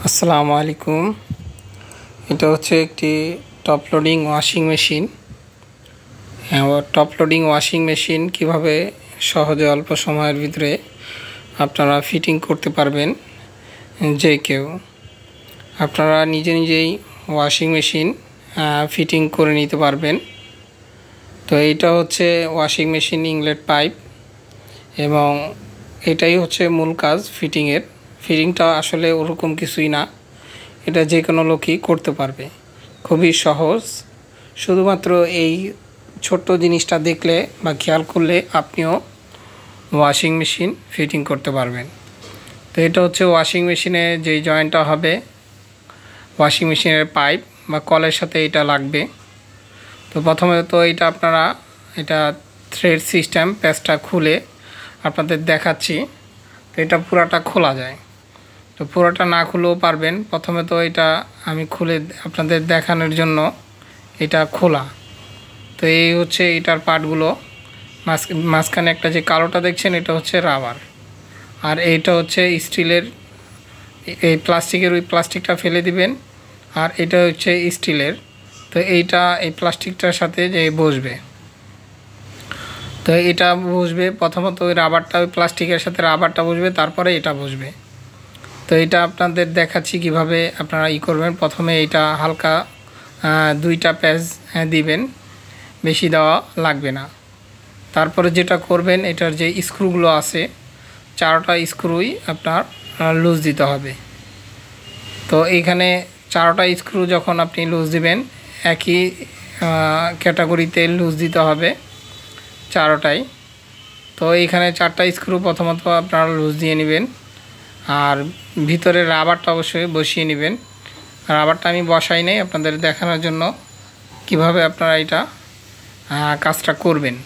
আসসালামু আলাইকুম। এটা হচ্ছে একটি top loading washing machine. Top loading washing machine কীভাবে সহজে অল্প সময়ের ভিতরে আপনারা ফিটিং করতে পারবেন, যে কেউ আপনারা নিজেই ওয়াশিং মেশিন ফিটিং করে নিতে পারবেন। তো এইটা হচ্ছে ওয়াশিং মেশিন ইনলেট পাইপ, এবং এটাই হচ্ছে মূল কাজ ফিটিংয়ের। ফিটিংটা আসলে ওরকম কিছুই না, এটা যে কোনো লোকই করতে পারবে, খুবই সহজ। শুধুমাত্র এই ছোট্ট জিনিসটা দেখলে বা খেয়াল করলে আপনিও ওয়াশিং মেশিন ফিটিং করতে পারবেন। তো এটা হচ্ছে ওয়াশিং মেশিনে যেই জয়েন্টটা হবে, ওয়াশিং মেশিনের পাইপ বা কলের সাথে এটা লাগবে। তো প্রথমে তো এটা থ্রেড সিস্টেম, প্যাচটা খুলে আপনাদের দেখাচ্ছি। তো এটা পুরাটা খোলা যায়, তো পুরোটা না খুলেও পারবেন। প্রথমে তো এটা আমি খুলে আপনাদের দেখানোর জন্য এটা খোলা। তো এই হচ্ছে এটার পার্টগুলো। মাঝখানে একটা যে কালোটা দেখছেন এটা হচ্ছে রাবার, আর এইটা হচ্ছে স্টিলের, এই প্লাস্টিকের ওই প্লাস্টিকটা ফেলে দিবেন। আর এটা হচ্ছে স্টিলের, তো এইটা এই প্লাস্টিকটার সাথে যে বসবে। তো এটা বসবে প্রথমত ওই রাবারটা, ওই প্লাস্টিকের সাথে রাবারটা বসবে, তারপরে এটা বসবে। তো এটা আপনাদের দেখাচ্ছি কিভাবে আপনারা করবেন। প্রথমে এটা হালকা 2টা প্যাচ দিবেন, বেশি দেওয়া লাগবে না। তারপরে যেটা করবেন, এটার যে স্ক্রুগুলো আছে 4টা স্ক্রুই আপনার লুজ দিতে হবে। তো এইখানে 4টা স্ক্রু যখন আপনি লুজ দিবেন, একই ক্যাটাগরিতে লুজ দিতে হবে 4টাই। তো এইখানে 4টা স্ক্রু প্রথমত আপনারা লুজ দিয়ে নেবেন, আর ভিতরে রাবারটা অবশ্যই বসিয়ে নেবেন। রাবারটা আমি বসাই নাই, আপনাদের দেখানোর জন্য কিভাবে আপনারা এটা কাজটা করবেন।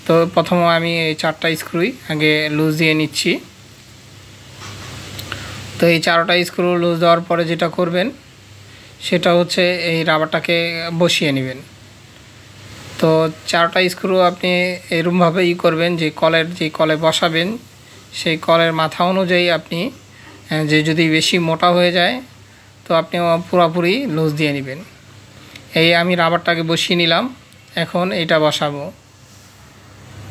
তো প্রথমে আমি এই 4টা স্ক্রুই আগে লুজ দিয়ে নিচ্ছি। তো এই 4টা স্ক্রু লুজ দেওয়ার পরে যেটা করবেন সেটা হচ্ছে এই রাবারটাকে বসিয়ে নেবেন। তো 4টা স্ক্রু আপনি এরকমভাবে করবেন যে কলে বসাবেন সেই কলের মাথা অনুযায়ী আপনি, যে যদি বেশি মোটা হয়ে যায় তো আপনি পুরোপুরি লুজ দিয়ে নেবেন। এই আমি রাবারটাকে বসিয়ে নিলাম, এখন এটা বসাবো।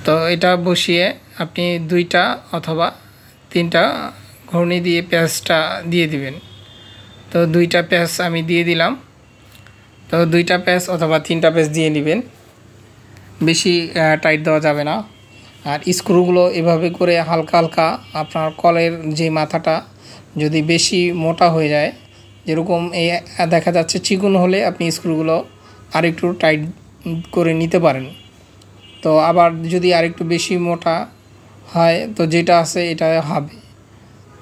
তো এটা বসিয়ে আপনি 2টা অথবা 3টা ঘূর্ণি দিয়ে প্যাচটা দিয়ে দিবেন। তো 2টা প্যাচ আমি দিয়ে দিলাম। তো 2টা প্যাচ অথবা 3টা প্যাচ দিয়ে নেবেন, বেশি টাইট দেওয়া যাবে না। আর স্ক্রুগুলো এভাবে করে হালকা হালকা, আপনার কলের যে মাথাটা যদি বেশি মোটা হয়ে যায়, যেরকম এই দেখা যাচ্ছে চিকন হলে আপনি স্ক্রুগুলো আরেকটু টাইট করে নিতে পারেন। তো আবার যদি আরেকটু বেশি মোটা হয় তো যেটা আছে এটা হবে।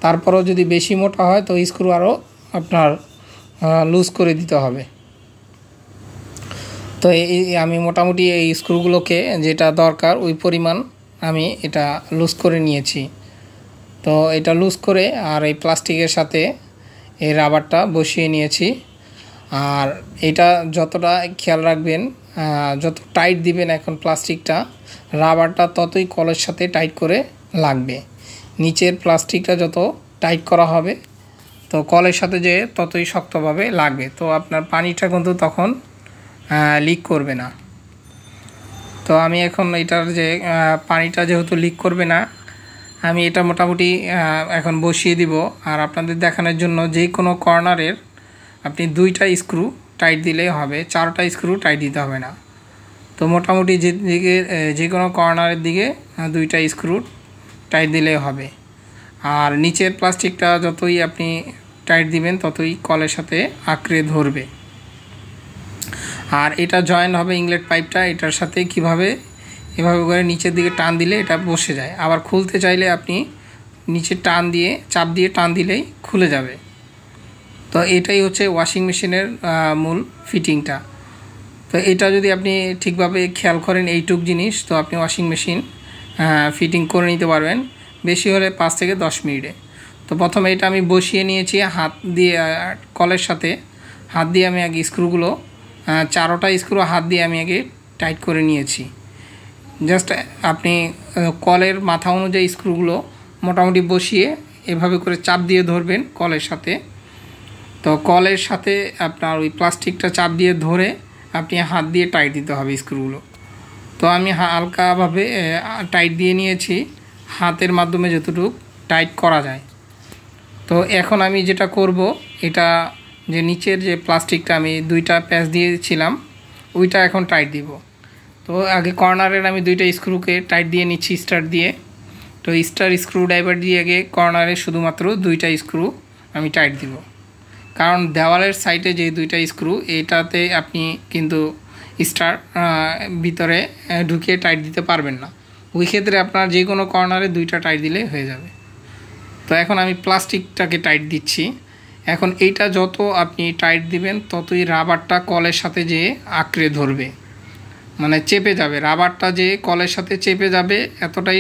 তারপরেও যদি বেশি মোটা হয় তো স্ক্রু আরও আপনার লুজ করে দিতে হবে। তো আমি মোটামুটি এই স্ক্রুগুলোকে যেটা দরকার ওই পরিমাণ আমি এটা লুজ করে নিয়েছি। তো এটা লুজ করে আর এই প্লাস্টিকের সাথে এই রাবারটা বসিয়ে নিয়েছি। আর এটা যতটা খেয়াল রাখবেন, যত টাইট দিবেন এখন প্লাস্টিকটা, রাবারটা ততই কলের সাথে টাইট করে লাগবে। নিচের প্লাস্টিকটা যত টাইট করা হবে তো কলের সাথে যে ততই শক্তভাবে লাগবে। তো আপনার পানিটা কিন্তু তখন লিক করবে না। তো আমি এখন এটার যে পানিটা যেহেতু লিক করবে না, আমি এটা মোটামুটি এখন বসিয়ে দিব। আর আপনাদের দেখানোর জন্য যে কোনো কর্নারের আপনি 2টা স্ক্রু টাইট দিলেই হবে, 4টা স্ক্রু টাইট দিতে হবে না। তো মোটামুটি যে কোনো কর্নারের দিকে 2টা স্ক্রু টাইট দিলেই হবে। আর নিচের প্লাস্টিকটা যতই আপনি টাইট দিবেন ততই কলের সাথে আঁকড়ে ধরবে। আর এটা জয়েন হবে ইনলেট পাইপটা এটার সাথে, কিভাবে এভাবে করে নিচের দিকে টান দিলে এটা বসে যায়। আবার খুলতে চাইলে আপনি নিচে চাপ দিয়ে টান দিলেই খুলে যাবে। তো এটাই হচ্ছে ওয়াশিং মেশিনের মূল ফিটিংটা। তো এটা যদি আপনি ঠিকভাবে খেয়াল করেন এইটুক জিনিস, তো আপনি ওয়াশিং মেশিন ফিটিং করে নিতে পারবেন, বেশি হলে 5 থেকে 10 মিনিটে। তো প্রথমে এটা আমি বসিয়ে নিয়েছি হাত দিয়ে, কলের সাথে হাত দিয়ে আমি আগে স্ক্রুগুলো 4টা স্ক্রু হাত দিয়ে আমি আগে টাইট করে নিয়েছি। জাস্ট আপনি কলের মাথা অনুযায়ী স্ক্রুগুলো মোটামুটি বসিয়ে এভাবে করে চাপ দিয়ে ধরবেন কলের সাথে। তো কলের সাথে আপনার ওই প্লাস্টিকটা চাপ দিয়ে ধরে আপনি হাত দিয়ে টাইট দিতে হবে স্ক্রুগুলো। তো আমি হালকাভাবে টাইট দিয়ে নিয়েছি, হাতের মাধ্যমে যতটুকু টাইট করা যায়। তো এখন আমি যেটা করব, এটা যে নিচের যে প্লাস্টিকটা আমি 2টা প্যাচ দিয়েছিলাম ওইটা এখন টাইট দিব। তো আগে কর্নারের আমি 2টা স্ক্রুকে টাইট দিয়ে নিচ্ছি স্টার দিয়ে। তো স্টার স্ক্রু ড্রাইভার দিয়ে আগে কর্নারে শুধুমাত্র 2টা স্ক্রু আমি টাইট দিব, কারণ দেওয়ালের সাইডে যে 2টা স্ক্রু এটাতে আপনি কিন্তু স্টার ভিতরে ঢুকিয়ে টাইট দিতে পারবেন না। ওই ক্ষেত্রে আপনার যে কোনো কর্নারে 2টা টাইট দিলে হয়ে যাবে। তো এখন আমি প্লাস্টিকটাকে টাইট দিচ্ছি। এখন এইটা যত আপনি টাইট দিবেন ততই রাবারটা কলের সাথে যেয়ে আঁকড়ে ধরবে, মানে চেপে যাবে। রাবারটা যে কলের সাথে চেপে যাবে এতটাই,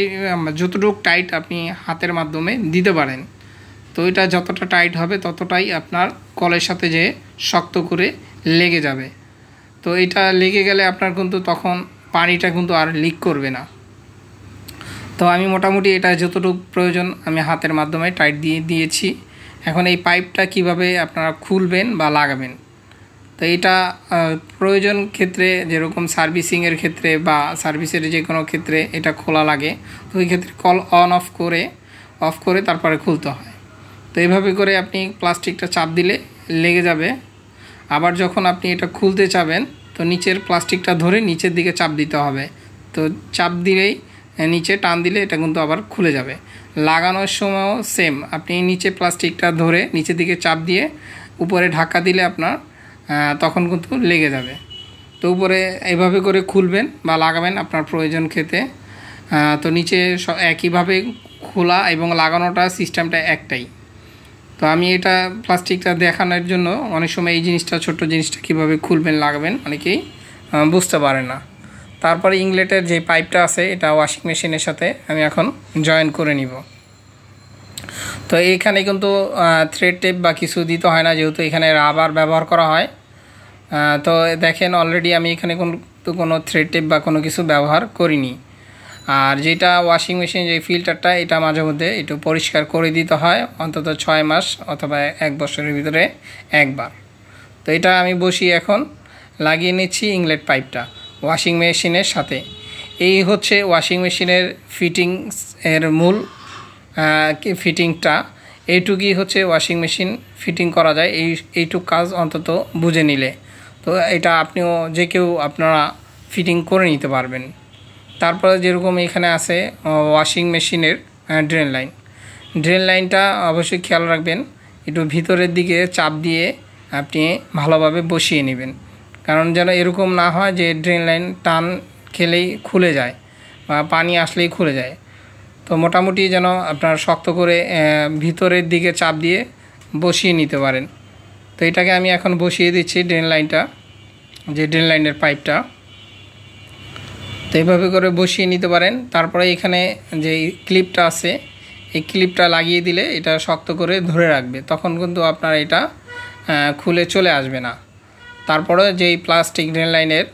যতটুকু টাইট আপনি হাতের মাধ্যমে দিতে পারেন। তো এটা যতটা টাইট হবে ততটাই আপনার কলের সাথে যে শক্ত করে লেগে যাবে। তো এটা লেগে গেলে আপনার কিন্তু তখন পানিটা কিন্তু আর লিক করবে না। তো আমি মোটামুটি এটা যতটুকু প্রয়োজন আমি হাতের মাধ্যমে টাইট দিয়ে দিয়েছি। এখন এই পাইপটা কিভাবে আপনারা খুলবেন বা লাগাবেন, তো এটা প্রয়োজন ক্ষেত্রে যেরকম সার্ভিসিংয়ের ক্ষেত্রে বা সার্ভিসের যে কোনো ক্ষেত্রে এটা খোলা লাগে। তো ওই ক্ষেত্রে কল অন অফ করে তারপরে খুলতে হয়। তো এইভাবে করে আপনি প্লাস্টিকটা চাপ দিলে লেগে যাবে। আবার যখন আপনি এটা খুলতে চাবেন তো নিচের প্লাস্টিকটা ধরে নিচের দিকে চাপ দিতে হবে। তো চাপ দিলেই নিচে টান দিলে এটা কিন্তু আবার খুলে যাবে। লাগানোর সময়ও সেম, আপনি নিচে প্লাস্টিকটা ধরে নিচের দিকে চাপ দিয়ে উপরে ঢাকা দিলে আপনার তখন কিন্তু লেগে যাবে। তো উপরে এভাবে করে খুলবেন বা লাগাবেন আপনার প্রয়োজন ক্ষেত্রে। তো নিচে একইভাবে খোলা এবং লাগানোটা সিস্টেমটা একটাই। তো আমি এটা প্লাস্টিকটা দেখানোর জন্য অনেক সময় এই জিনিসটা, ছোট্ট জিনিসটা কীভাবে খুলবেন লাগাবেন অনেকেই বুঝতে পারে না। তারপরে ইংলেটের যে পাইপটা আছে এটা ওয়াশিং মেশিনের সাথে আমি এখন জয়েন করে নিব। তো এইখানে কিন্তু থ্রেড টেপ বা কিছু দিতে হয় না, যেহেতু এখানে রাবার ব্যবহার করা হয়। তো দেখেন অলরেডি আমি এখানে কোনো থ্রেড টেপ বা কোনো কিছু ব্যবহার করিনি। আর যেটা ওয়াশিং মেশিন যে ফিল্টারটা এটা মাঝে মধ্যে একটু পরিষ্কার করে দিতে হয়, অন্তত 6 মাস অথবা 1 বছরের ভিতরে একবার। তো এটা আমি বসিয়ে এখন লাগিয়ে নিচ্ছি ইংলেট পাইপটা ওয়াশিং মেশিনের সাথে। এই হচ্ছে ওয়াশিং মেশিনের ফিটিংস এর মূল ফিটিংটা। এইটুকুই হচ্ছে ওয়াশিং মেশিন ফিটিং করা যায় এইটুক কাজ অন্তত বুঝে নিলে। তো এটা আপনিও যে কেউ আপনারা ফিটিং করে নিতে পারবেন। তারপরে যেরকম এখানে আছে ওয়াশিং মেশিনের ড্রেন লাইনটা অবশ্যই খেয়াল রাখবেন, একটু ভিতরের দিকে চাপ দিয়ে আপনি ভালোভাবে বসিয়ে নেবেন, কারণ যেন এরকম না হয় যে ড্রেন লাইন টান খেলেই খুলে যায় বা পানি আসলেই খুলে যায়। তো মোটামুটি যেন আপনার শক্ত করে ভিতরের দিকে চাপ দিয়ে বসিয়ে নিতে পারেন। তো এটাকে আমি এখন বসিয়ে দিচ্ছি ড্রেন লাইনটা, যে ড্রেন লাইনের পাইপটা। তো এইভাবে করে বসিয়ে নিতে পারেন। তারপরে এখানে যে ক্লিপটা আছে এই ক্লিপটা লাগিয়ে দিলে এটা শক্ত করে ধরে রাখবে, তখন কিন্তু আপনার এটা খুলে চলে আসবে না। তারপরে যেই প্লাস্টিক ড্রেন লাইনের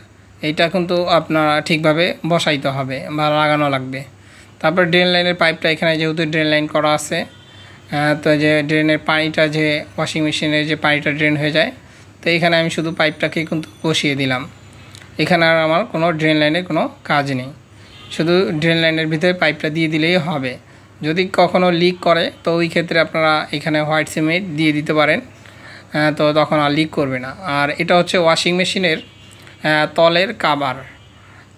এইটা কিন্তু আপনারা ঠিকভাবে বসাইতে হবে বা লাগানো লাগবে। তারপর ড্রেন লাইনের পাইপটা এখানে যেহেতু ড্রেন লাইন করা আছে, তো যে ড্রেনের পানিটা যে ওয়াশিং মেশিনের যে পানিটা ড্রেন হয়ে যায়, তো এখানে আমি শুধু পাইপটাকে কিন্তু বসিয়ে দিলাম। এখানে আর আমার কোনো ড্রেন লাইনের কোনো কাজ নেই, শুধু ড্রেন লাইনের ভিতরে পাইপটা দিয়ে দিলেই হবে। যদি কখনো লিক করে তো ওই ক্ষেত্রে আপনারা এখানে হোয়াইট সিমেন্ট দিয়ে দিতে পারেন, তো তখন আর লিক করবে না। আর এটা হচ্ছে ওয়াশিং মেশিনের তলের কাভার।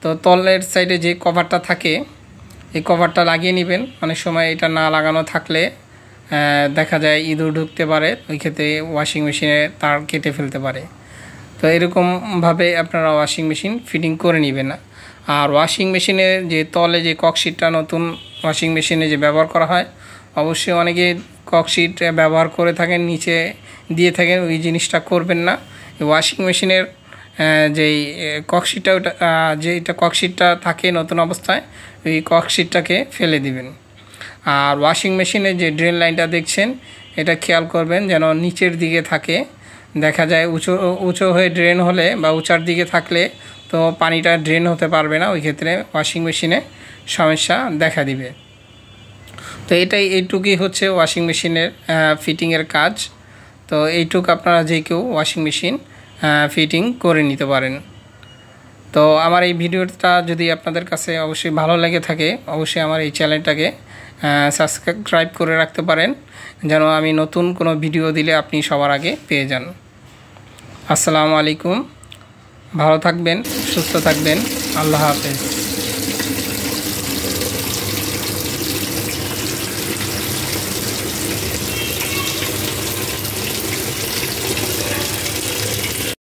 তো তলের সাইডে যে কভারটা থাকে এই কভারটা লাগিয়ে নেবেন। অনেক সময় এটা না লাগানো থাকলে দেখা যায় ইঁদুর ঢুকতে পারে, ওই ক্ষেত্রে ওয়াশিং মেশিনে তার কেটে ফেলতে পারে। তো এরকমভাবে আপনারা ওয়াশিং মেশিন ফিটিং করে নেবেন। আর ওয়াশিং মেশিনের যে তলে যে ককশিটটা নতুন ওয়াশিং মেশিনে যে ব্যবহার করা হয়, অবশ্যই অনেকে ককশিট ব্যবহার করে থাকেন, নিচে দিয়ে থাকেন, ওই জিনিসটা করবেন না। ওয়াশিং মেশিনের যেই ককশিটটা ওটা যেটা ককশিটটা থাকে নতুন অবস্থায় ওই ককশিটটাকে ফেলে দিবেন। আর ওয়াশিং মেশিনের যে ড্রেন লাইনটা দেখছেন এটা খেয়াল করবেন যেন নিচের দিকে থাকে। দেখা যায় উঁচু হয়ে ড্রেন হলে বা উঁচার দিকে থাকলে তো পানিটা ড্রেন হতে পারবে না, ওই ক্ষেত্রে ওয়াশিং মেশিনে সমস্যা দেখা দিবে। তো এইটুকুই হচ্ছে ওয়াশিং মেশিনের ফিটিংয়ের কাজ। তো এইটুক আপনারা যে কেউ ওয়াশিং মেশিন ফিটিং করে নিতে পারেন। তো আমার এই ভিডিওটা যদি আপনাদের কাছে অবশ্যই ভালো লেগে থাকে, অবশ্যই আমার এই চ্যানেলটাকে সাবস্ক্রাইব করে রাখতে পারেন, যেন আমি নতুন কোনো ভিডিও দিলে আপনি সবার আগে পেয়ে যান। আসসালামু আলাইকুম, ভালো থাকবেন, সুস্থ থাকবেন, আল্লাহ হাফেজ।